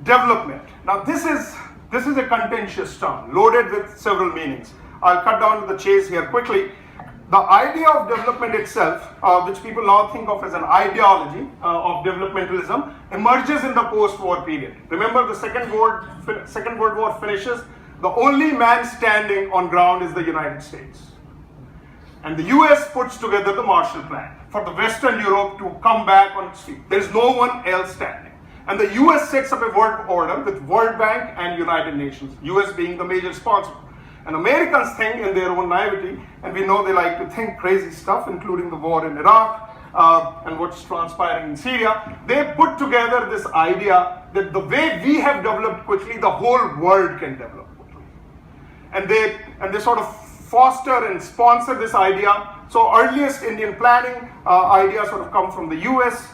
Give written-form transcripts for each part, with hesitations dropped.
Development. Now this is a contentious term, loaded with several meanings. I'll cut down to the chase here quickly. The idea of development itself, which people now think of as an ideology of developmentalism, emerges in the post-war period. Remember, the Second World War finishes. The only man standing on ground is the United States. And the US puts together the Marshall Plan for the Western Europe to come back on its feet. There's no one else standing. And the US sets up a world order with World Bank and United Nations, US being the major sponsor. And Americans think in their own naivety, and we know they like to think crazy stuff, including the war in Iraq and what's transpiring in Syria. They put together this idea that the way we have developed quickly, the whole world can develop quickly. And they sort of foster and sponsor this idea. So earliest Indian planning ideas sort of come from the US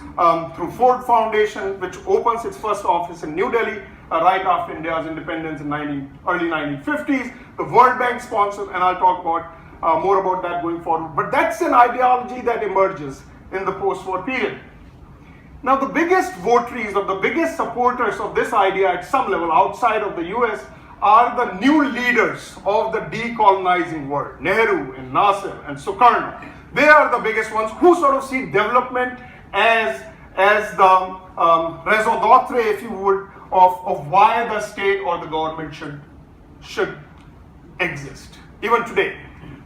through Ford Foundation, which opens its first office in New Delhi right after India's independence in early 1950s. The World Bank sponsored, and I'll talk about more about that going forward. But that's an ideology that emerges in the post-war period. Now the biggest votaries or the biggest supporters of this idea at some level outside of the US are the new leaders of the decolonizing world, Nehru and Nasser and Sukarno. They are the biggest ones who sort of see development as the raison d'etre, if you would, of why the state or the government should exist. Even today,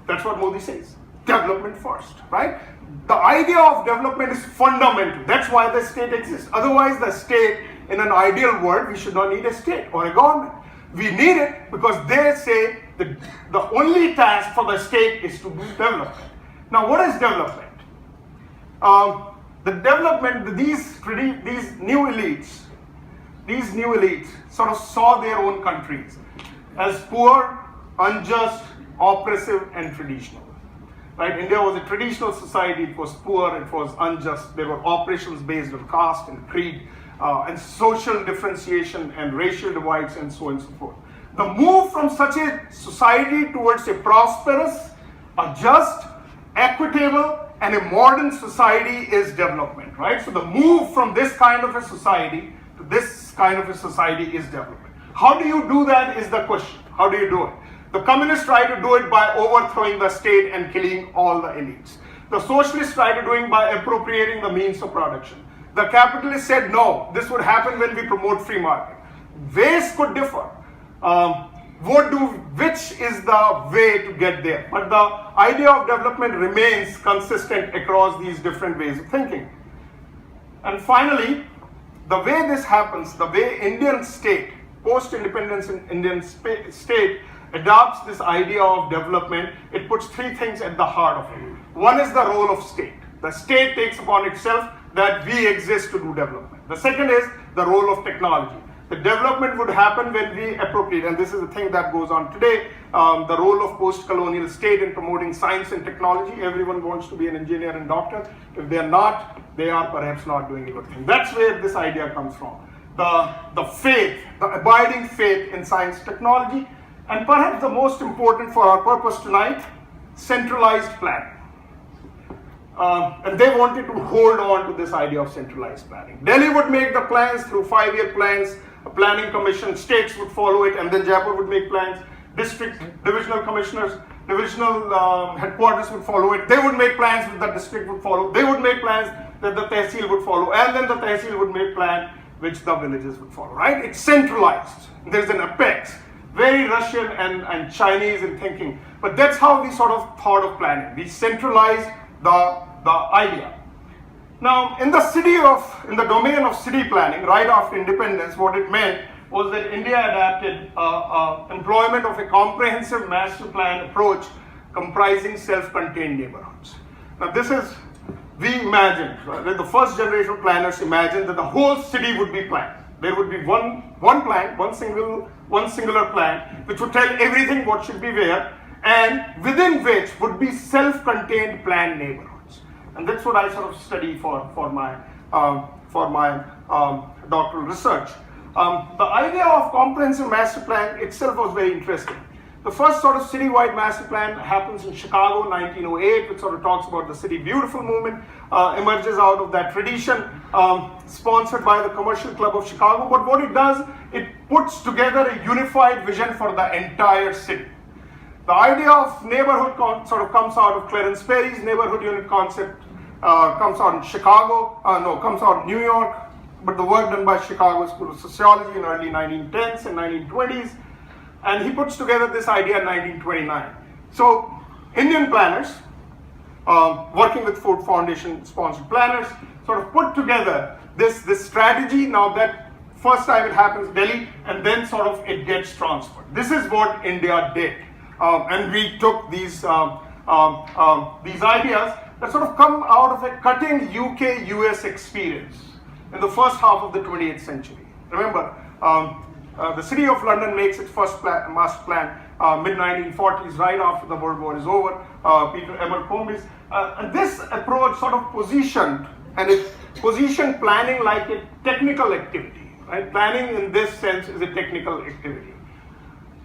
that's what Modi says, development first, right? The idea of development is fundamental. That's why the state exists. Otherwise, the state, in an ideal world, we should not need a state or a government. We need it because they say that the only task for the state is to do development. Now, what is development? The development, these new elites sort of saw their own countries as poor, unjust, oppressive, and traditional. Right? India was a traditional society. It was poor. It was unjust. There were operations based on caste and creed, and social differentiation and racial divides, and so on and so forth. The move from such a society towards a prosperous, a just, equitable, and a modern society is development, right? So the move from this kind of a society to this kind of a society is development. How do you do that is the question. How do you do it? The communists try to do it by overthrowing the state and killing all the elites. The socialists try to do it by appropriating the means of production. The capitalists said, no, this would happen when we promote free market. Ways could differ. Which is the way to get there? But the idea of development remains consistent across these different ways of thinking. And finally, the way this happens, the way Indian state, post-independence Indian state, adopts this idea of development, it puts three things at the heart of it. One is the role of state. The state takes upon itself that we exist to do development. The second is the role of technology. The development would happen when we appropriate, and this is the thing that goes on today, the role of post-colonial state in promoting science and technology. Everyone wants to be an engineer and doctor. If they are not, they are perhaps not doing a good thing. That's where this idea comes from. The faith, the abiding faith in science technology, and perhaps the most important for our purpose tonight, centralized planning. And they wanted to hold on to this idea of centralized planning. Delhi would make the plans through 5-year plans, a planning commission, states would follow it, and then Jaipur would make plans, district, divisional commissioners, divisional headquarters would follow it. They would make plans that the district would follow. They would make plans that the tehsil would follow, and then the tehsil would make plan which the villages would follow, right? It's centralized. There's an apex. Very Russian and Chinese in thinking. But that's how we sort of thought of planning. We centralized the idea. Now, in the domain of city planning, right after independence, what it meant was that India adapted employment of a comprehensive master plan approach comprising self-contained neighborhoods. Now, this is, we imagined, right, the first generation of planners imagined that the whole city would be planned. There would be one plan, one singular plan, which would tell everything what should be where, and within which would be self-contained planned neighborhoods. And that's what I sort of study for my doctoral research. The idea of comprehensive master plan itself was very interesting. The first sort of citywide master plan happens in Chicago, 1908, which sort of talks about the city beautiful movement, emerges out of that tradition, sponsored by the Commercial Club of Chicago. But what it does, it puts together a unified vision for the entire city. The idea of neighborhood sort of comes out of Clarence Perry's neighborhood unit concept, comes out in Chicago, comes out in New York, but the work done by Chicago School of Sociology in early 1910s and 1920s. And he puts together this idea in 1929. So Indian planners, working with Ford Foundation sponsored planners, sort of put together this strategy. Now that first time it happens in Delhi, and then sort of it gets transferred. This is what India did. And we took these ideas that sort of come out of a cutting UK-US experience in the first half of the 20th century. Remember, the City of London makes its first master plan mid-1940s, right after the World War is over, Peter Abercrombie's. And this approach sort of positioned planning like a technical activity. Right? Planning in this sense is a technical activity,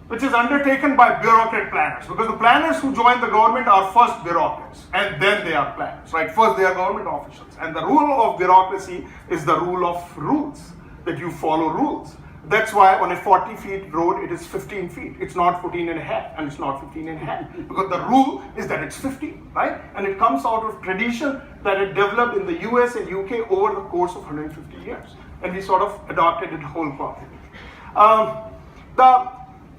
which is undertaken by bureaucrat planners, because the planners who join the government are first bureaucrats and then they are planners, right? First they are government officials, and the rule of bureaucracy is the rule of rules, that you follow rules. That's why on a 40 feet road it is 15 feet. It's not 14 and a half, and it's not 15 and a half, because the rule is that it's 15, right? And it comes out of tradition that it developed in the US and UK over the course of 150 years, and we sort of adopted it wholeheartedly.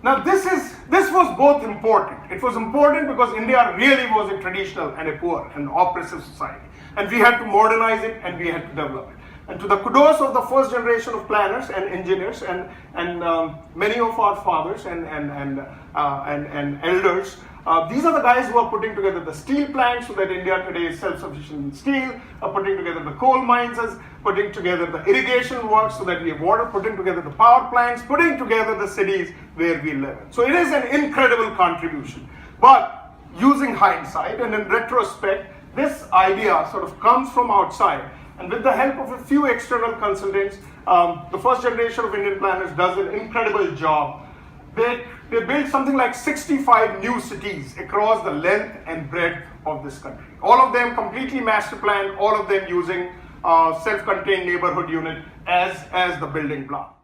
Now this was both important. It was important because India really was a traditional and a poor and oppressive society, and we had to modernize it and we had to develop it. And to the kudos of the first generation of planners and engineers and many of our fathers and elders, these are the guys who are putting together the steel plants so that India today is self-sufficient in steel, putting together the coal mines, putting together the irrigation works so that we have water, putting together the power plants, putting together the cities where we live in. So it is an incredible contribution. But using hindsight and in retrospect, this idea sort of comes from outside. And with the help of a few external consultants, the first generation of Indian planners does an incredible job. They built something like 65 new cities across the length and breadth of this country. All of them completely master planned, all of them using self-contained neighborhood unit as the building block.